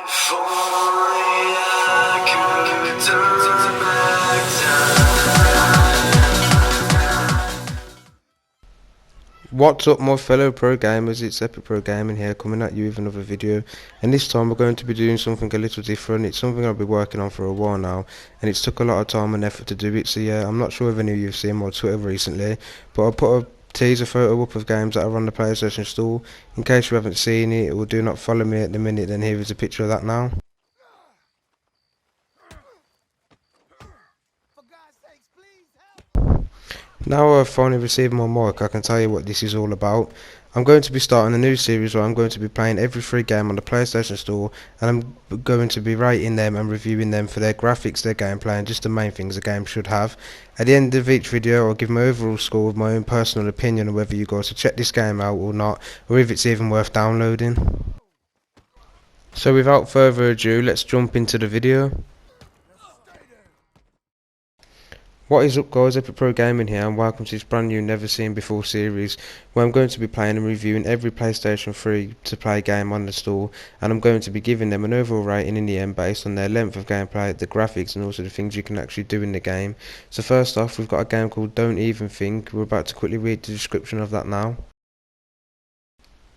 If only I could turn back time. What's up my fellow pro gamers, it's Epic Pro Gaming here, coming at you with another video, and this time we're going to be doing something a little different. It's something I've been working on for a while now, and it's took a lot of time and effort to do it. So yeah, I'm not sure if any of you have seen my Twitter recently, but I put a teaser photo up of games that are on the PlayStation Store. In case you haven't seen it or do not follow me at the minute, then here is a picture of that now. Now I've finally received my mic, I can tell you what this is all about. I'm going to be starting a new series where I'm going to be playing every free game on the PlayStation Store, and I'm going to be rating them and reviewing them for their graphics, their gameplay, and just the main things a game should have. At the end of each video I'll give my overall score with my own personal opinion on whether you guys should check this game out or not, or if it's even worth downloading. So without further ado, let's jump into the video. What is up guys, Epic Pro Gaming here, and welcome to this brand new never seen before series where I'm going to be playing and reviewing every PlayStation 3 to play game on the store, and I'm going to be giving them an overall rating in the end based on their length of gameplay, the graphics, and also the things you can actually do in the game. So first off, we've got a game called Don't Even Think. We're about to quickly read the description of that now.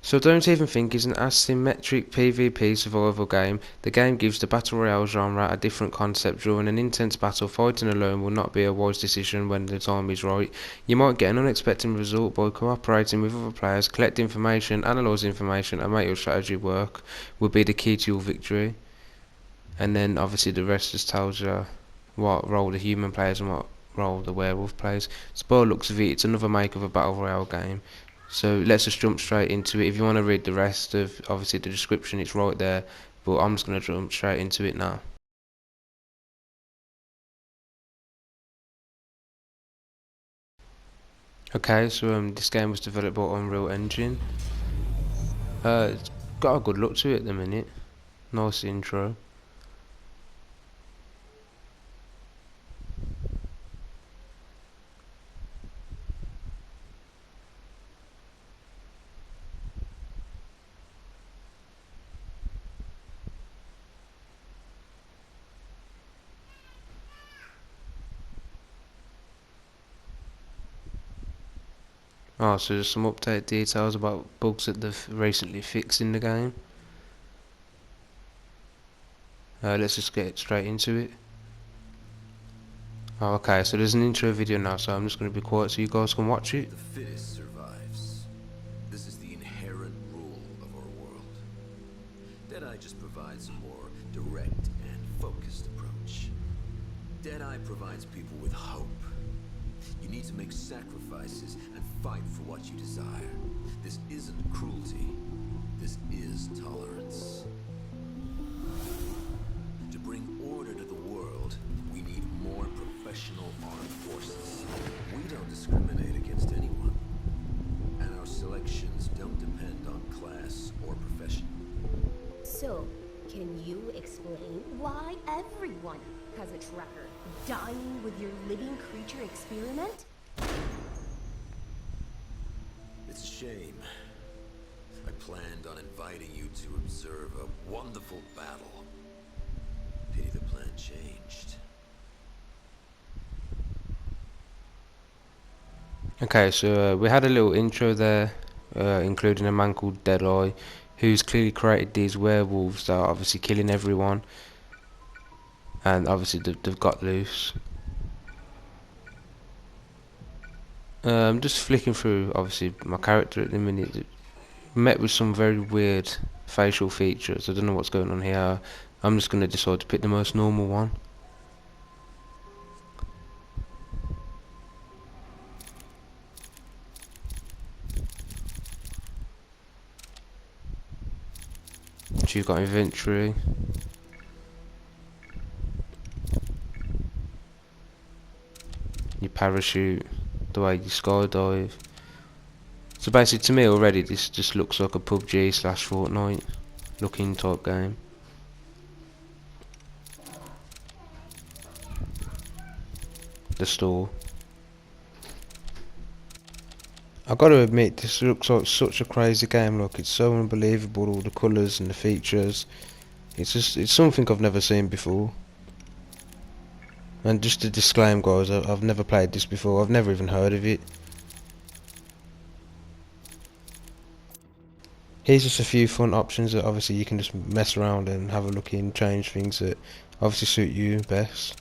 So Don't Even Think is an asymmetric PvP survival game. The game gives the battle royale genre a different concept. During an intense battle, fighting alone will not be a wise decision when the time is right. You might get an unexpected result by cooperating with other players. Collect information, analyse information, and make your strategy work will be the key to your victory. And then obviously the rest just tells you what role the human plays and what role the werewolf plays. So by the looks of it, it's another make of a battle royale game. So let's just jump straight into it. If you want to read the rest of obviously the description, it's right there, but I'm just going to jump straight into it now. Okay, so this game was developed by Unreal Engine. It's got a good look to it at the minute. Nice intro. Oh, so there's some update details about bugs that they've recently fixed in the game. Let's just get straight into it. Oh, okay, so there's an intro video now, so I'm just going to be quiet so you guys can watch it. The fittest survives. This is the inherent rule of our world. Deadeye just provides a more direct and focused approach. Deadeye provides people with hope. You need to make sacrifices and fight for what you desire. This isn't cruelty. This is tolerance. To bring order to the world, we need more professional armed forces. We don't discriminate against anyone. And our selections don't depend on class or profession. So, can you explain why everyone has a tracker? Dying with your living creature experiment? It's a shame. I planned on inviting you to observe a wonderful battle. Pity the plan changed. Okay, so we had a little intro there, including a man called Deadeye, who's clearly created these werewolves that are obviously killing everyone, and obviously they've got loose. Just flicking through obviously my character at the minute, met with some very weird facial features. I don't know what's going on here. I'm just going to decide to pick the most normal one. So you've got inventory, your parachute, the way you skydive. So basically to me already this just looks like a PUBG / Fortnite looking type game. The store. I gotta admit, this looks like such a crazy game. Look, it's so unbelievable, all the colours and the features. It's something I've never seen before. And just to disclaim, guys, I've never played this before. I've never even heard of it. Here's just a few fun options that obviously you can just mess around and have a look in, change things that obviously suit you best.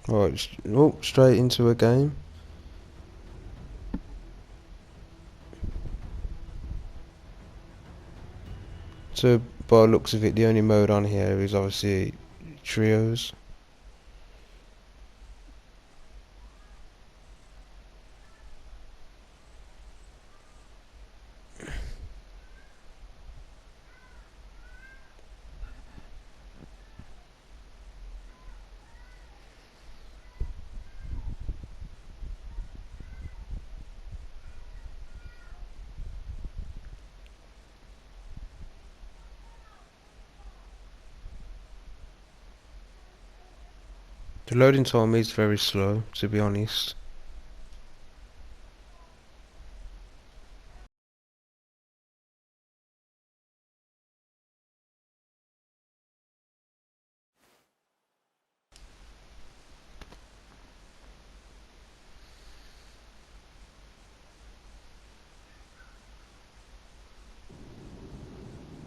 Right, oh, straight into a game. So by the looks of it, the only mode on here is obviously trios. The loading time is very slow, to be honest.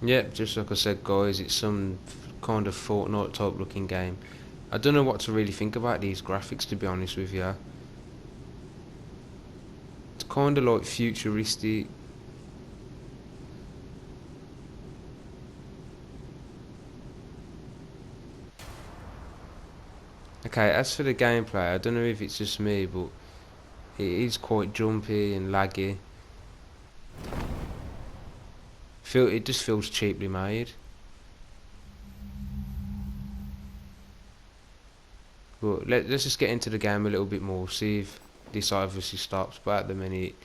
Yep, just like I said, guys, it's some kind of Fortnite type looking game. I don't know what to really think about these graphics, to be honest with you. It's kind of like futuristic. Okay, as for the gameplay, I don't know if it's just me, but it is quite jumpy and laggy. It just feels cheaply made. But let's just get into the game a little bit more, see if this obviously stops. But at the minute,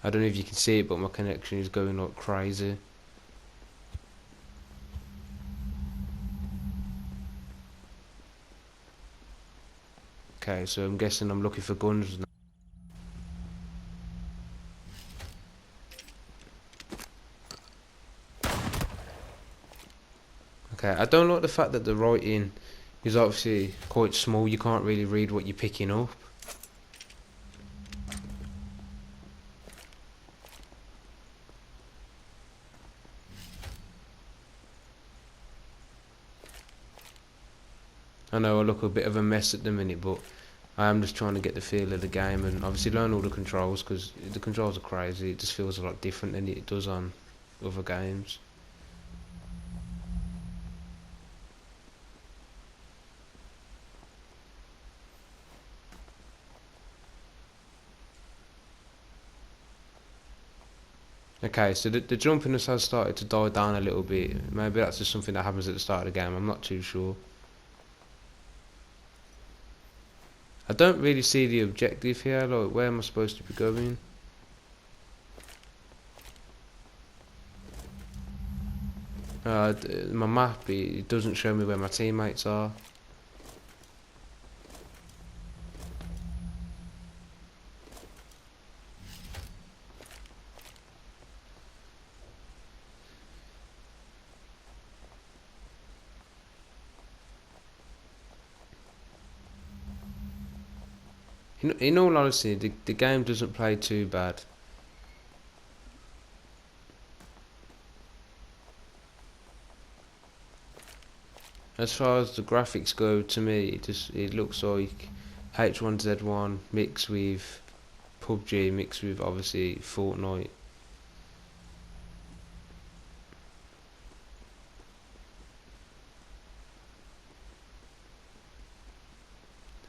I don't know if you can see it, but my connection is going like crazy. Okay, so I'm guessing I'm looking for guns now. Okay, I don't like the fact that the writing is obviously quite small. You can't really read what you're picking up. I know I look a bit of a mess at the minute, but I am just trying to get the feel of the game and obviously learn all the controls, because the controls are crazy. It just feels a lot different than it does on other games. Okay, so the jumpiness has started to die down a little bit. Maybe that's just something that happens at the start of the game. I'm not too sure. I don't really see the objective here. Like, where am I supposed to be going? My map, it doesn't show me where my teammates are. In all honesty, the game doesn't play too bad. As far as the graphics go, to me, it looks like H1Z1 mixed with PUBG mixed with obviously Fortnite.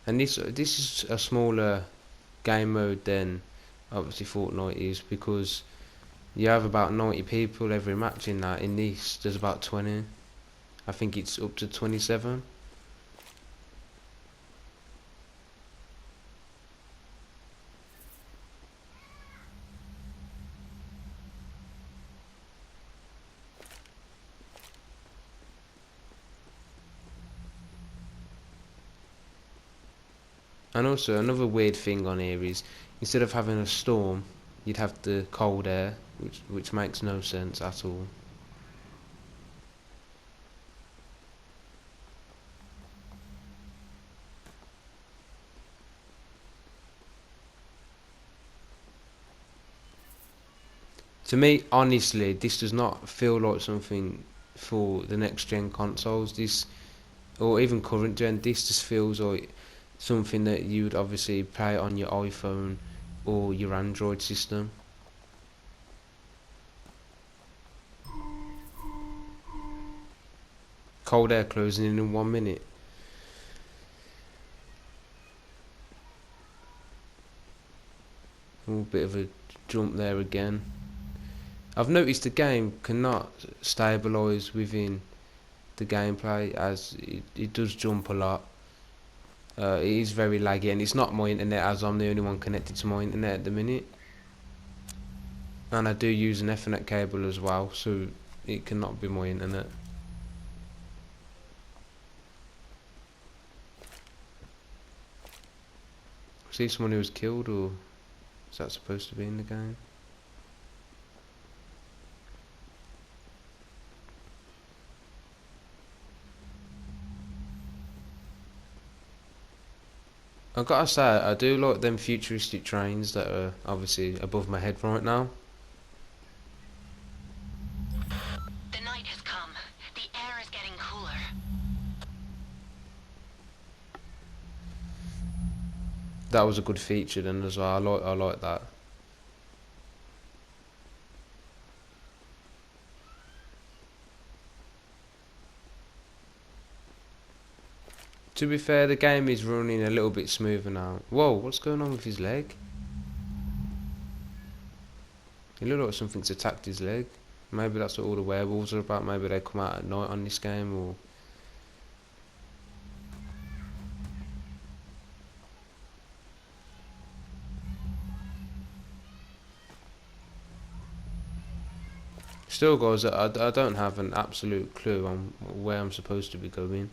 And this is a smaller game mode than obviously Fortnite is, because you have about 90 people every match in that. In this, there's about 20. I think it's up to 27. And also another weird thing on here is, instead of having a storm you'd have the cold air, which makes no sense at all. To me, honestly, this does not feel like something for the next gen consoles. This, or even current gen, this just feels like something that you would obviously play on your iPhone or your Android system. Cold air closing in 1 minute. Oh, bit of a jump there again. I've noticed the game cannot stabilise within the gameplay, as it does jump a lot. It is very laggy, and it's not my internet, as I'm the only one connected to my internet at the minute. And I do use an Ethernet cable as well, so it cannot be my internet. See someone who was killed, or is that supposed to be in the game? I've got to say, I do like them futuristic trains that are obviously above my head right now. The night has come. The air is getting cooler. That was a good feature then as well. I like that. To be fair, the game is running a little bit smoother now. Whoa, what's going on with his leg? It looked like something's attacked his leg. Maybe that's what all the werewolves are about. Maybe they come out at night on this game, or... Still, guys, I don't have an absolute clue on where I'm supposed to be going.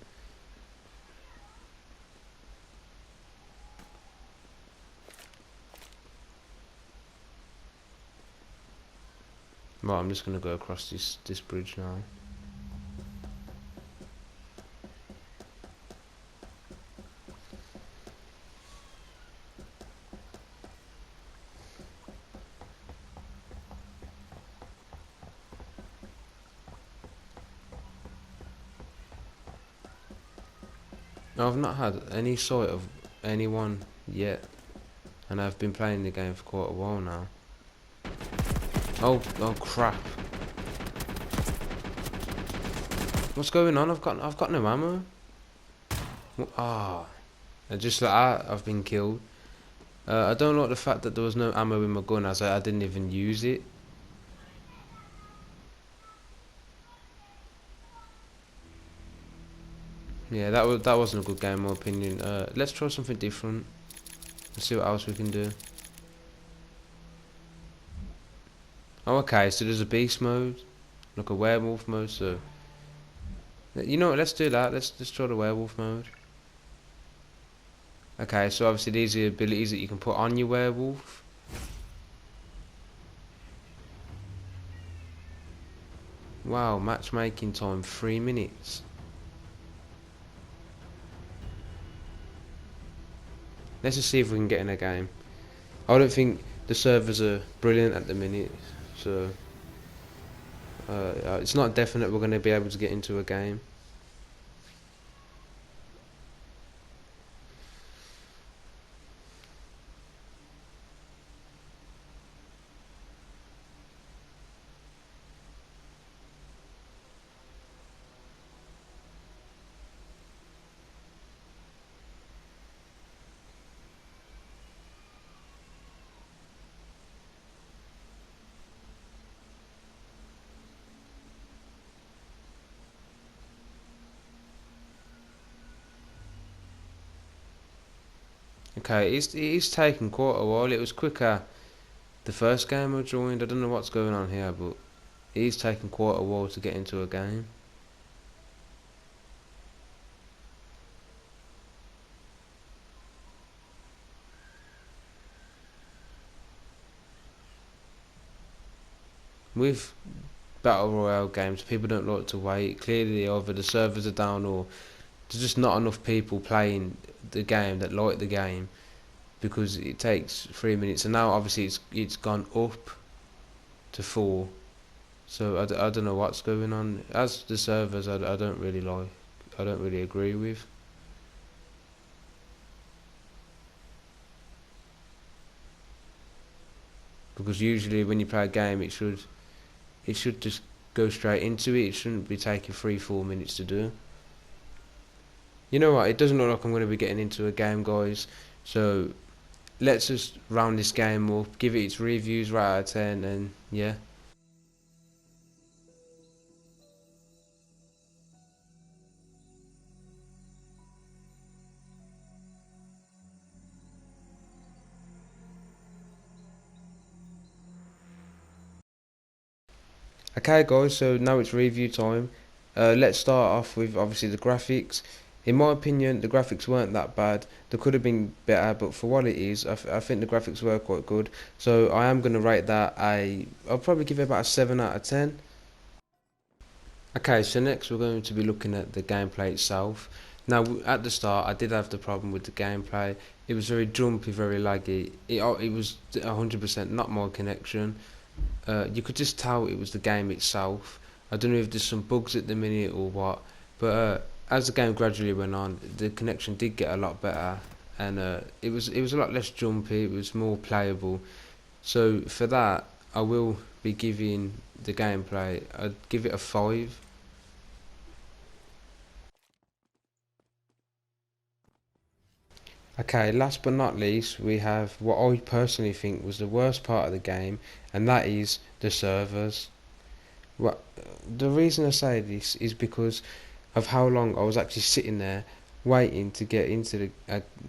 Right, I'm just gonna go across this bridge now. I've not had any sight of anyone yet, and I've been playing the game for quite a while now. Oh crap! What's going on? I've got no ammo. Ah, just like that, I've been killed. I don't like the fact that there was no ammo in my gun, as I didn't even use it. Yeah, that wasn't a good game in my opinion. Let's try something different. Let's see what else we can do. Oh, okay, so there's a beast mode, like a werewolf mode. So, you know what? Let's do that. Let's try the werewolf mode. Okay, so obviously these are abilities that you can put on your werewolf. Wow, matchmaking time 3 minutes. Let's just see if we can get in a game. I don't think the servers are brilliant at the minute, so it's not definite we're going to be able to get into a game. Okay, it is taking quite a while. It was quicker the first game I joined. I don't know what's going on here, but it is taking quite a while to get into a game. with battle royale games, people don't like to wait. Clearly, either the servers are down or there's just not enough people playing the game that like the game, because it takes 3 minutes, and now obviously it's gone up to 4. So I don't know what's going on. As the servers, I don't really like. I don't really agree with. Because usually when you play a game, it should just go straight into it. It shouldn't be taking 3-4 minutes to do. You know what? It doesn't look like I'm going to be getting into a game, guys. So let's just round this game up, give it its reviews right out of 10, and yeah. Okay guys, so now it's review time. Let's start off with obviously the graphics. In my opinion, the graphics weren't that bad. They could have been better, but for what it is, I think the graphics were quite good. So I am going to rate that I'll probably give it about a 7 out of 10. Okay, so next we're going to be looking at the gameplay itself. Now, at the start, I did have the problem with the gameplay. It was very jumpy, very laggy. It was 100% not my connection. You could just tell it was the game itself. I don't know if there's some bugs at the minute or what, but as the game gradually went on, the connection did get a lot better, and it was a lot less jumpy. It was more playable. So for that, I will be giving the gameplay. I'd give it a 5. Okay, last but not least, we have what I personally think was the worst part of the game, and that is the servers. What the reason I say this is because of how long I was actually sitting there waiting to get into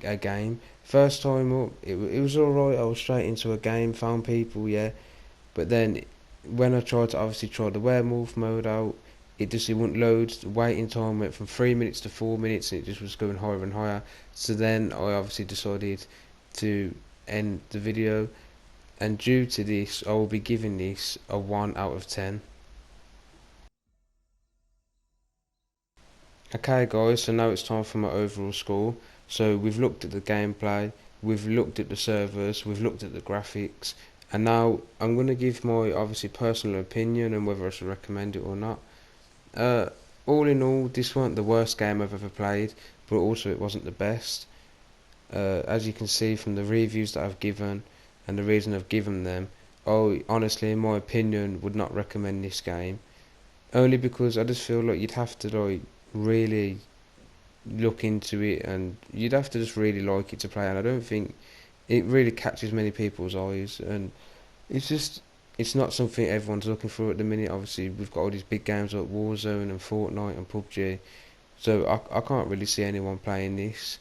a game. First time up, it was alright. I was straight into a game, found people, yeah. But then when I tried to obviously try the werewolf mode out, it wouldn't load. The waiting time went from 3 minutes to 4 minutes, and it just was going higher and higher. So then I obviously decided to end the video, and due to this, I will be giving this a 1 out of 10. Okay guys, so now it's time for my overall score. So we've looked at the gameplay, we've looked at the servers, we've looked at the graphics, and now I'm going to give my obviously personal opinion and whether I should recommend it or not. All in all, this wasn't the worst game I've ever played, but also it wasn't the best. As you can see from the reviews that I've given and the reason I've given them, I honestly, in my opinion, would not recommend this game. Only because I just feel like you'd have to like really look into it, and you'd have to just really like it to play, and I don't think it really catches many people's eyes, and it's not something everyone's looking for at the minute. Obviously we've got all these big games like Warzone and Fortnite and PUBG, so I can't really see anyone playing this.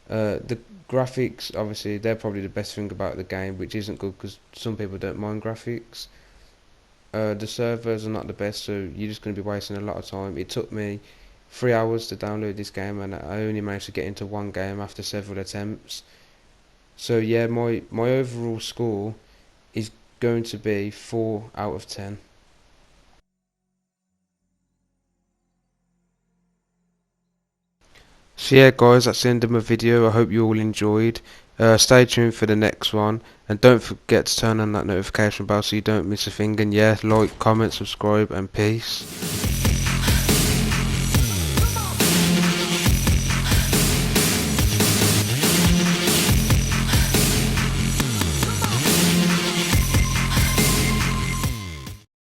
The graphics, obviously they're probably the best thing about the game, which isn't good because some people don't mind graphics. The servers are not the best, so you're just going to be wasting a lot of time. It took me 3 hours to download this game, and I only managed to get into one game after several attempts. So yeah, my overall score is going to be 4 out of 10. So yeah guys, that's the end of my video. I hope you all enjoyed. Stay tuned for the next one, and don't forget to turn on that notification bell so you don't miss a thing, and yeah, like, comment, subscribe, and peace.